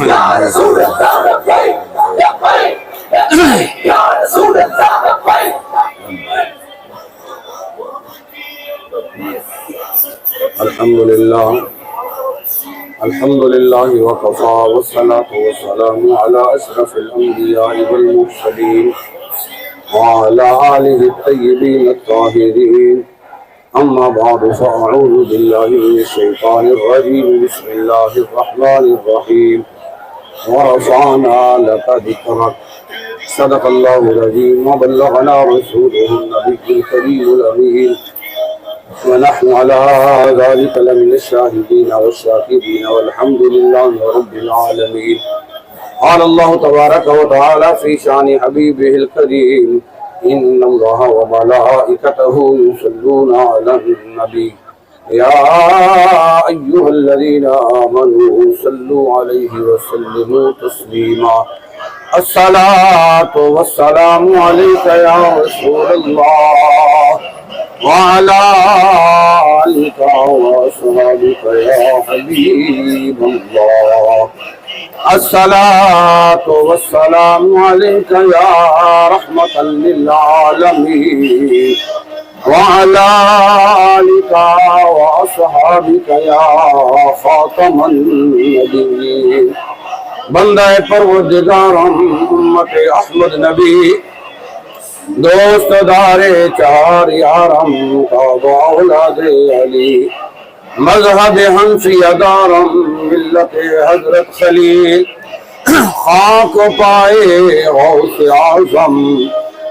يا رسول الله لبيك لبيك لبيك يا رسول الله لبيك الحمد لله وكفى والصلاة والسلام على أشرف الأنبياء والمرسلين وعلى آله الطيبين الطاهرين أما بعد فأعوذ بالله من الشيطان الرجيم بسم الله الرحمن الرحيم ورفعنا لك ذكرك صدق الله العظيم وبلغنا رسوله النبي الكريم الأمين ونحن على ذلك لمن الشاهدين والشاكرين والحمد لله رب العالمين. قال الله تبارك وتعالى في شان حبيبه الكريم إن الله وملائكته يصلون على النبي يا أيها الذين آمنوا صلوا عليه وسلموا تسليما. الصلاة والسلام عليك يا رسول الله وعلى آلك وأصحابك يا حبيب الله. الصلاة والسلام عليك يا رحمة للعالمين وعلى آلك وأصحابك يا خاتم النبيين. بندہ پروردگار امت احمد نبی دوست دار چار یارم کعبہ اولاد علی مذہب حنفی دارم ملت حضرت خلیل خاک پائے غوث اعظم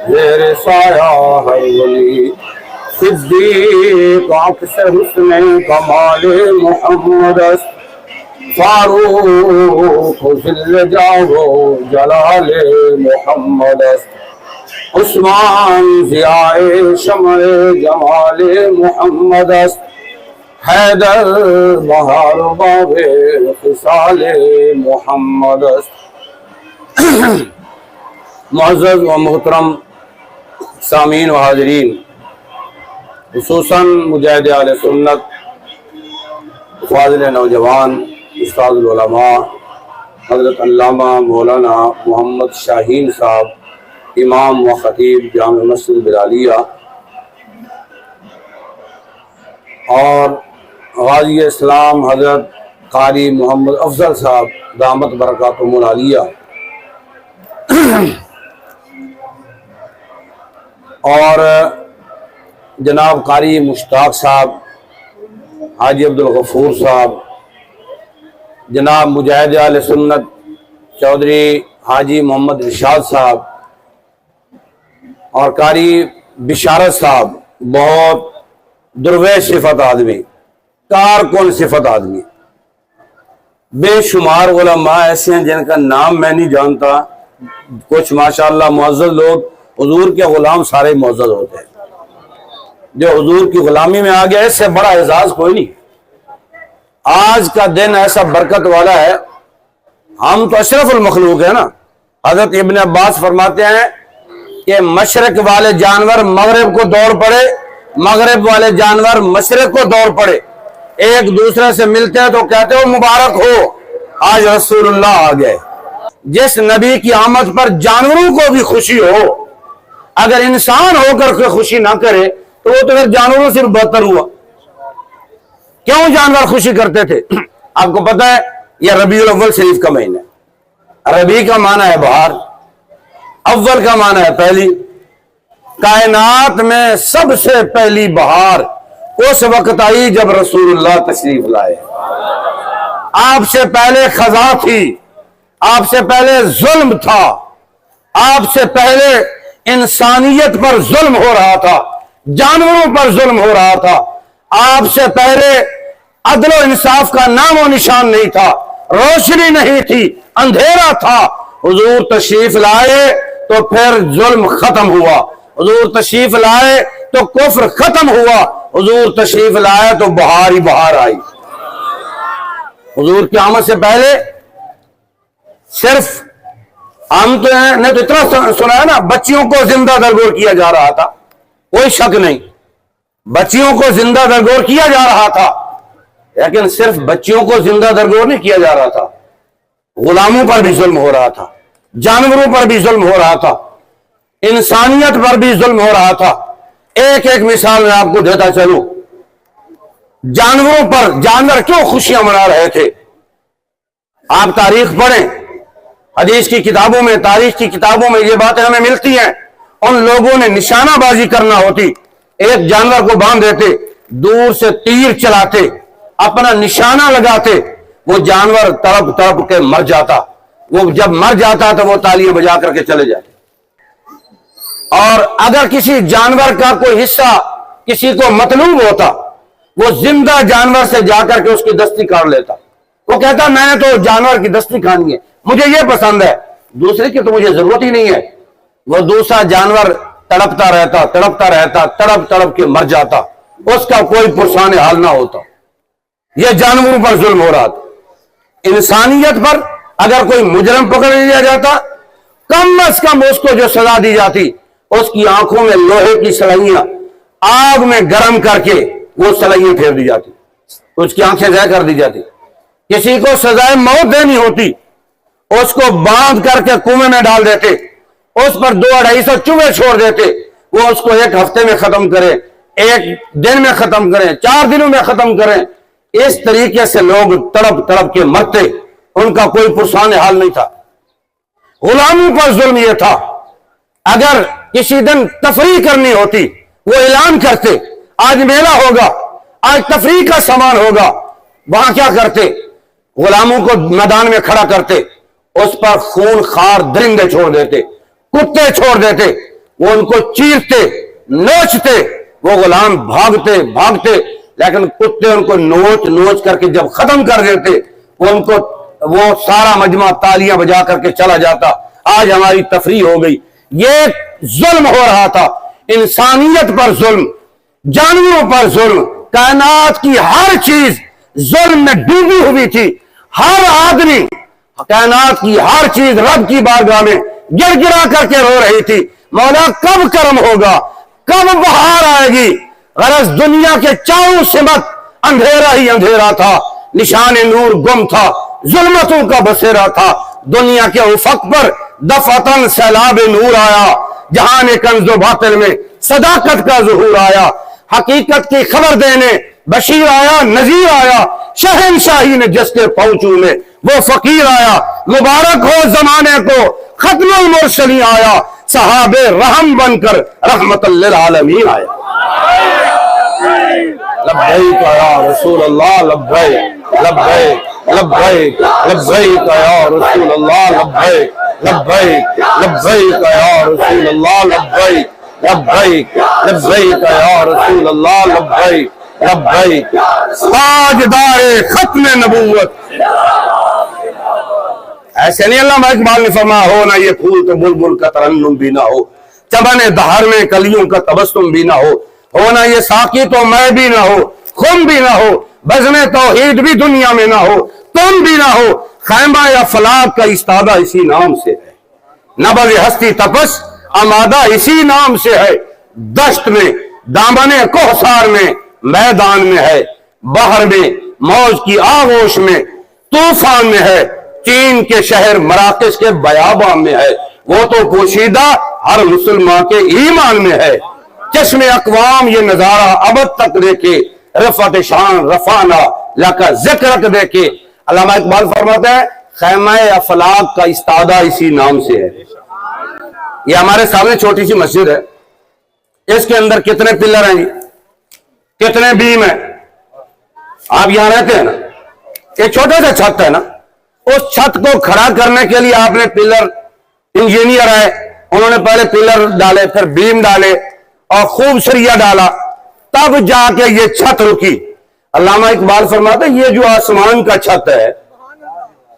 زیر سایہ ہر ولی صدیق عکس حسن کمال محمد است فاروق ذل جاہ جلال محمد است عثمان ضیاء شمع جمال محمد است حیدر بہار باب خصال محمد است. معزز و محترم سامعین و حاضرین، خصوصاً مجاہد اہل سنت، فاضل نوجوان، استاد العلماء حضرت علامہ مولانا محمد شاہین صاحب، امام و خطیب جامع مسجد بلالیہ، اور غازی اسلام حضرت قاری محمد افضل صاحب دامت برکاتہم العالیہ، اور جناب قاری مشتاق صاحب، حاجی عبدالغفور صاحب، جناب مجاہد اہل سنت چودھری حاجی محمد ارشاد صاحب، اور قاری بشارت صاحب، بہت درویش صفت آدمی، کارکن صفت آدمی، بے شمار علماء ایسے ہیں جن کا نام میں نہیں جانتا. کچھ ماشاءاللہ معزز لوگ، حضور کے غلام سارے معزز ہوتے ہیں. جو حضور کی غلامی میں آ گیا، اس سے بڑا اعزاز کوئی نہیں. آج کا دن ایسا برکت والا ہے، ہم تو اشرف المخلوق ہیں نا. حضرت ابن عباس فرماتے ہیں کہ مشرق والے جانور مغرب کو دوڑ پڑے، مغرب والے جانور مشرق کو دوڑ پڑے، ایک دوسرے سے ملتے ہیں تو کہتے ہو مبارک ہو، آج رسول اللہ آ گئے. جس نبی کی آمد پر جانوروں کو بھی خوشی ہو، اگر انسان ہو کر کے خوشی نہ کرے تو وہ تو پھر جانوروں سے بہتر ہوا. کیوں جانور خوشی کرتے تھے؟ آپ کو پتہ ہے یہ ربیع الاول شریف کا مہینہ ہے. ربیع کا معنی ہے بہار، اول کا معنی ہے پہلی. کائنات میں سب سے پہلی بہار اس وقت آئی جب رسول اللہ تشریف لائے. آپ سے پہلے خزاں تھی، آپ سے پہلے ظلم تھا، آپ سے پہلے انسانیت پر ظلم ہو رہا تھا، جانوروں پر ظلم ہو رہا تھا. آپ سے پہلے عدل و انصاف کا نام و نشان نہیں تھا، روشنی نہیں تھی، اندھیرا تھا. حضور تشریف لائے تو پھر ظلم ختم ہوا، حضور تشریف لائے تو کفر ختم ہوا، حضور تشریف لائے تو بہار ہی بہار آئی. حضور کی آمد سے پہلے صرف ہم تو نے تو اتنا سنا ہے نا، بچیوں کو زندہ درگور کیا جا رہا تھا، کوئی شک نہیں، بچیوں کو زندہ درگور کیا جا رہا تھا. لیکن صرف بچیوں کو زندہ درگور نہیں کیا جا رہا تھا، غلاموں پر بھی ظلم ہو رہا تھا، جانوروں پر بھی ظلم ہو رہا تھا، انسانیت پر بھی ظلم ہو رہا تھا۔ ایک ایک مثال میں آپ کو دیتا چلوں۔ جانوروں پر جانور کیوں خوشیاں منا رہے تھے؟ آپ تاریخ پڑھیں، حدیث کی کتابوں میں، تاریخ کی کتابوں میں یہ باتیں ہمیں ملتی ہیں۔ ان لوگوں نے نشانہ بازی کرنا ہوتی، ایک جانور کو باندھ دیتے، دور سے تیر چلاتے، اپنا نشانہ لگاتے، وہ جانور تڑپ تڑپ کے مر جاتا۔ وہ جب مر جاتا تو وہ تالیاں بجا کر کے چلے جاتے۔ اور اگر کسی جانور کا کوئی حصہ کسی کو مطلوب ہوتا، وہ زندہ جانور سے جا کر کے اس کی دستی کاٹ لیتا۔ وہ کہتا میں نے تو جانور کی دستی کھانی ہے، مجھے یہ پسند ہے، دوسرے کی تو مجھے ضرورت ہی نہیں ہے۔ وہ دوسرا جانور تڑپتا رہتا، تڑپتا رہتا، تڑپ تڑپ کے مر جاتا، اس کا کوئی پرسان حال نہ ہوتا۔ یہ جانوروں پر ظلم ہو رہا تھا۔ انسانیت پر اگر کوئی مجرم پکڑ لیا جاتا، کم از کم اس کو جو سزا دی جاتی، اس کی آنکھوں میں لوہے کی سلائیاں آگ میں گرم کر کے وہ سلائیاں پھیر دی جاتی، اس کی آنکھیں ضائع کر دی جاتی۔ کسی کو سزائے موت دینی ہوتی، اس کو باندھ کر کے کنویں میں ڈال دیتے، اس پر 200-250 چوہے چھوڑ دیتے، وہ اس کو ایک ہفتے میں ختم کرے، ایک دن میں ختم کریں، 4 دنوں میں ختم کریں۔ اس طریقے سے لوگ تڑپ تڑپ کے مرتے، ان کا کوئی پرسان حال نہیں تھا۔ غلاموں پر ظلم یہ تھا، اگر کسی دن تفریح کرنی ہوتی، وہ اعلان کرتے آج میلہ ہوگا، آج تفریح کا سامان ہوگا، وہاں کیا کرتے؟ غلاموں کو میدان میں کھڑا کرتے، اس پر خون خار درندے چھوڑ دیتے، کتے چھوڑ دیتے، وہ ان کو چیرتے، نوچتے، وہ غلام بھاگتے بھاگتے، لیکن کتے ان کو نوچ نوچ کر کے جب ختم کر دیتے، وہ سارا مجمع تالیاں بجا کر کے چلا جاتا، آج ہماری تفریح ہو گئی۔ یہ ظلم ہو رہا تھا، انسانیت پر ظلم، جانوروں پر ظلم، کائنات کی ہر چیز ظلم میں ڈوبی ہوئی تھی۔ ہر آدمی، کائنات کی ہر چیز رب کی بارگاہ میں گر گرا کر کے رو رہی تھی، مولا کب کرم ہوگا، کب بہار آئے گی۔ غرض دنیا کے چاروں سمت اندھیرا ہی اندھیرا تھا، نشان نور گم تھا، ظلمتوں کا بسیرا تھا۔ دنیا کے افق پر دفعتاً سیلاب نور آیا، جہان کنز و باطل میں صداقت کا ظہور آیا، حقیقت کی خبر دینے بشیر آیا، نذیر آیا، شہنشاہی نے جس کے پہنچوں میں وہ فقیر آیا، مبارک ہو زمانے کو ختم المرسلین آیا، صحاب رحم بن کر رحمت للعالمین آیا۔ لبیک یا رسول اللہ، لبیک لبیک لبیک لبیک یا رسول اللہ، لبیک لبیک لبیک یا رسول اللہ، لبیک لبیک لبیک یا رسول اللہ، لبیک لبیک تاجدار ختم نبوت۔ ایسے نہیں علامہ اقبال نے فرمایا ہو نہ یہ پھول تو بلبل کا ترنم بھی نہ ہو، چمن دہر میں کلیوں کا تبسم بھی نہ ہو نہ یہ ساقی تو میں بھی نہ ہو، خم بھی نہ ہو، بزم توحید بھی دنیا میں نہ ہو، تم بھی نہ ہو، خیمہ یا فلاح کا استادہ اسی نام سے ہے، نبض ہستی تپس آمادہ اسی نام سے ہے، دشت میں دامن کوثر میں میدان میں ہے، بحر میں موج کی آغوش میں طوفان میں ہے، چین کے شہر مراکش کے بیابان میں ہے، وہ تو پوشیدہ ہر مسلمان کے ایمان میں ہے، چشم اقوام یہ نظارہ ابد تک دیکھے، رفعت شان رفعنا لکا ذکرت دیکھے۔ علامہ اقبال فرماتے ہیں خیمہ افلاق کا استادہ اسی نام سے ہے۔ یہ ہمارے سامنے چھوٹی سی مسجد ہے، اس کے اندر کتنے پلر ہیں، کتنے بیم ہیں؟ آپ یہاں رہتے ہیں نا، یہ چھوٹا سا چھت ہے نا، اس چھت کو کھڑا کرنے کے لیے آپ نے پلر، انجینئر ہے، انہوں نے پہلے پلر ڈالے، پھر بیم ڈالے اور خوب سریا ڈالا، تب جا کے یہ چھت رکی۔ علامہ اقبال فرماتے ہیں یہ جو آسمان کا چھت ہے،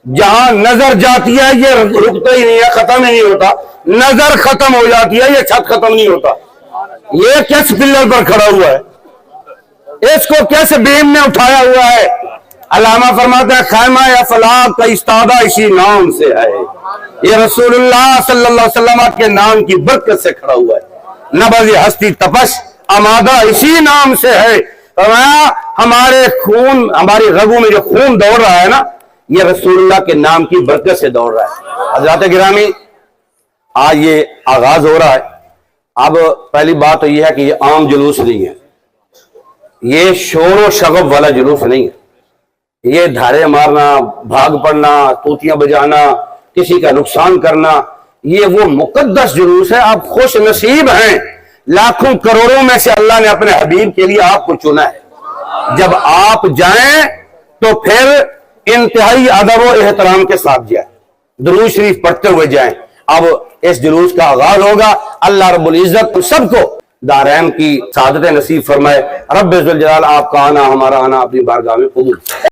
جہاں نظر جاتی ہے یہ رکتا ہی نہیں ہے، ختم ہی نہیں ہوتا، نظر ختم ہو جاتی ہے، یہ چھت ختم نہیں ہوتا۔ یہ کس پلر پر کھڑا ہوا ہے، اس کو کیسے بیم نے اٹھایا ہوا ہے؟ علامہ فرماتے ہیں خیمہ افلاق کا استادہ اسی نام سے ہے، یہ رسول اللہ صلی اللہ علیہ وسلم کے نام کی برکت سے کھڑا ہوا ہے، نبض ہستی تپش آمادہ اسی نام سے ہے۔ فرمایا ہمارے خون، ہماری رگوں میں جو خون دوڑ رہا ہے نا، یہ رسول اللہ کے نام کی برکت سے دوڑ رہا ہے۔ حضرات گرامی، آج یہ آغاز ہو رہا ہے۔ اب پہلی بات تو یہ ہے کہ یہ عام جلوس نہیں ہے، یہ شور و شغب والا جلوس نہیں ہے، یہ دھارے مارنا، بھاگ پڑنا، توتیاں بجانا، کسی کا نقصان کرنا، یہ وہ مقدس جلوس ہے۔ آپ خوش نصیب ہیں، لاکھوں کروڑوں میں سے اللہ نے اپنے حبیب کے لیے آپ کو چنا ہے۔ جب آپ جائیں تو پھر انتہائی ادب و احترام کے ساتھ جائیں، درود شریف پڑھتے ہوئے جائیں۔ اب اس جلوس کا آغاز ہوگا۔ اللہ رب العزت سب کو دارین کی سعادت نصیب فرمائے۔ رب ذوالجلال آپ کا آنا، ہمارا آنا اپنی بارگاہ میں قبول